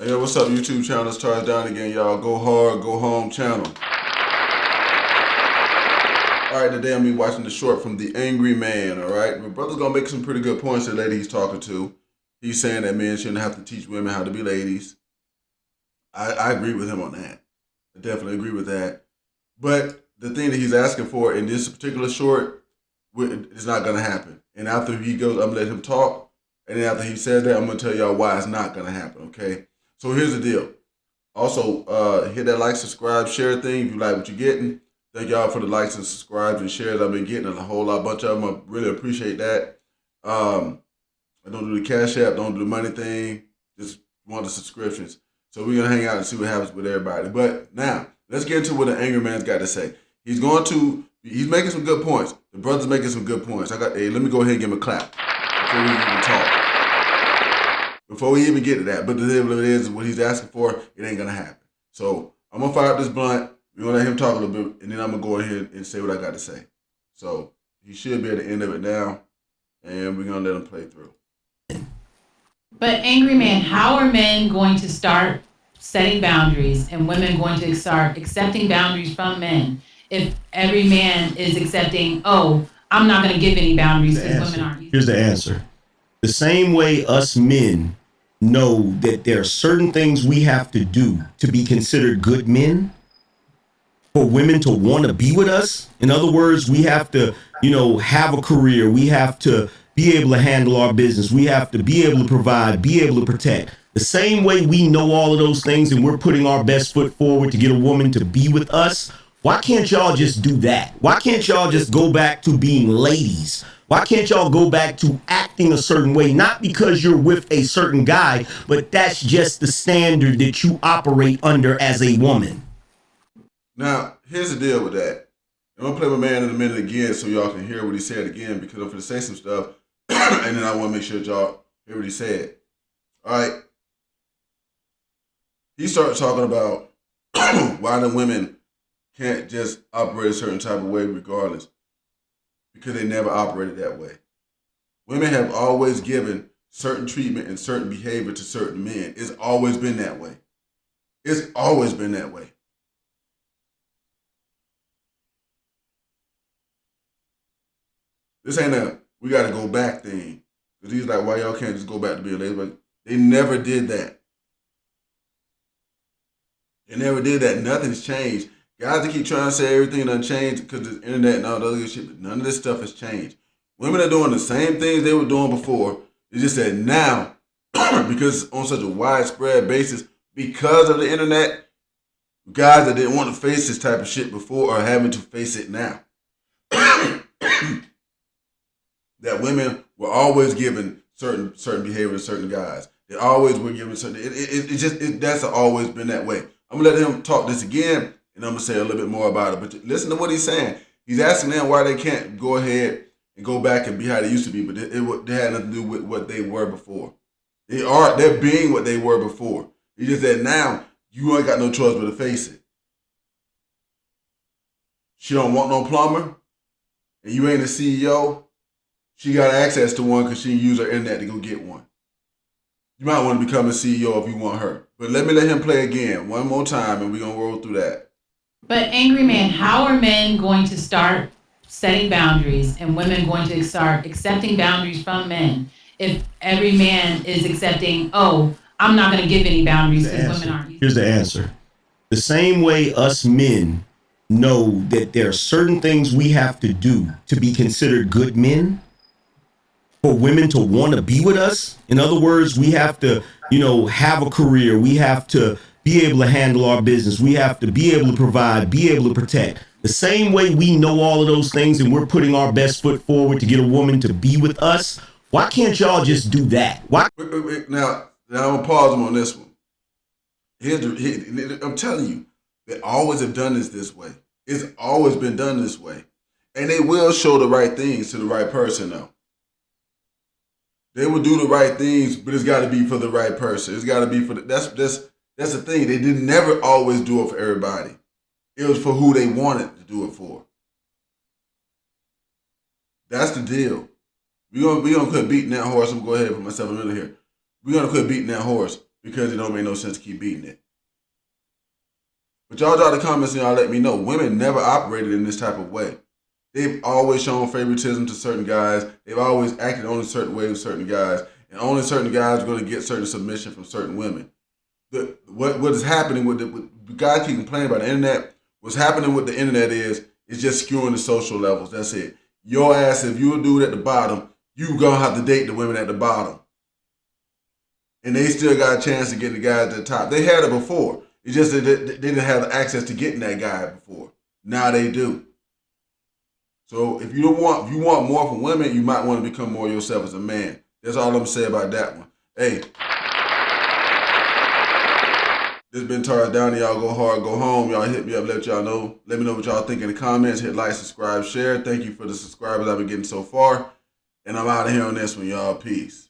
Yeah, what's up, YouTube channel? Let's charge down again, y'all. Go hard, go home channel. All right, today I'm gonna be watching the short from the Angryman. All right, my brother's gonna make some pretty good points. The lady he's talking to, he's saying that men shouldn't have to teach women how to be ladies. I agree with him on that. I definitely agree with that. But the thing that he's asking for in this particular short is not gonna happen. And after he goes, I'm gonna let him talk. And then after he says that, I'm gonna tell y'all why it's not gonna happen. Okay. So here's the deal. Also, hit that like, subscribe, share thing if you like what you're getting. Thank y'all for the likes and subscribes and shares I've been getting, a whole bunch of them. I really appreciate that. I don't do the Cash App, don't do the money thing, just want the subscriptions. So we're gonna hang out and see what happens with everybody. But now, let's get into what the Angry Man's got to say. He's making some good points. The brother's making some good points. Let me go ahead and give him a clap before we even talk. Before we even get to that, but the thing is, what he's asking for, it ain't gonna happen. So I'm gonna fire up this blunt. We're gonna let him talk a little bit, and then I'm gonna go ahead and say what I got to say. So he should be at the end of it now, and we're gonna let him play through. But Angry Man, how are men going to start setting boundaries and women going to start accepting boundaries from men if every man is accepting, oh, I'm not going to give any boundaries because women aren't? Here's the answer. The same way us men know that there are certain things we have to do to be considered good men, for women to want to be with us. In other words, we have to, have a career. We have to be able to handle our business. We have to be able to provide, be able to protect. The same way we know all of those things and we're putting our best foot forward to get a woman to be with us, why can't y'all just do that? Why can't y'all just go back to being ladies? Why can't y'all go back to acting a certain way? Not because you're with a certain guy, but that's just the standard that you operate under as a woman. Now, here's the deal with that. I'm gonna play my man in a minute again so y'all can hear what he said again, because I'm gonna say some stuff and then I want to make sure y'all hear what he said. All right. He started talking about why the women can't just operate a certain type of way regardless, because they never operated that way. Women have always given certain treatment and certain behavior to certain men. It's always been that way. It's always been that way. This ain't a we gotta go back thing. Because he's like, why y'all can't just go back to being ladies? But they never did that. They never did that. Nothing's changed. Guys that keep trying to say everything done changed because of the internet and all the other shit, but none of this stuff has changed. Women are doing the same things they were doing before. It's just that now, because on such a widespread basis, because of the internet, guys that didn't want to face this type of shit before are having to face it now. That women were always given certain behavior to certain guys. They always were given certain. That's always been that way. I'm gonna let him talk this again, and I'm gonna say a little bit more about it. But listen to what he's saying. He's asking them why they can't go ahead and go back and be how they used to be, but it had nothing to do with what they were before. They're being what they were before. It's just that now you ain't got no choice but to face it. She don't want no plumber, and you ain't a CEO. She got access to one because she can use her internet to go get one. You might want to become a CEO if you want her. But let him play again one more time, and we're going to roll through that. But Angry Man, how are men going to start setting boundaries and women going to start accepting boundaries from men if every man is accepting, oh, I'm not going to give any boundaries because women aren't? Here's the answer. The same way us men know that there are certain things we have to do to be considered good men, for women to want to be with us. In other words, we have to, have a career. We have to be able to handle our business. We have to be able to provide, be able to protect. The same way we know all of those things and we're putting our best foot forward to get a woman to be with us, why can't y'all just do that? Why? Wait. Now I'm going to pause him on this one. I'm telling you, they always have done this way. It's always been done this way. And they will show the right things to the right person, though. They will do the right things, but it's got to be for the right person. It's got to be for that's the thing. They did never always do it for everybody. It was for who they wanted to do it for. That's the deal. We gonna quit beating that horse. I'm gonna go ahead and put myself in the middle here. We're gonna quit beating that horse. because it don't make no sense to keep beating it. But y'all drop the comments and y'all let me know. Women never operated in this type of way. They've always shown favoritism to certain guys. They've always acted on a certain way with certain guys. And only certain guys are going to get certain submission from certain women. What is happening with guys keep complaining about the internet. What's happening with the internet is just skewing the social levels. That's it. Your ass, if you're a dude at the bottom, you gonna have to date the women at the bottom. And they still got a chance to get the guys at the top. They had it before. It's just that they didn't have access to getting that guy before. Now they do. So if you want more from women, you might want to become more yourself as a man. That's all I'm gonna say about that one. Hey, this has been Taurus Downey. Y'all go hard, go home. Y'all hit me up, let y'all know. Let me know what y'all think in the comments. Hit like, subscribe, share. Thank you for the subscribers I've been getting so far. And I'm out of here on this one, y'all. Peace.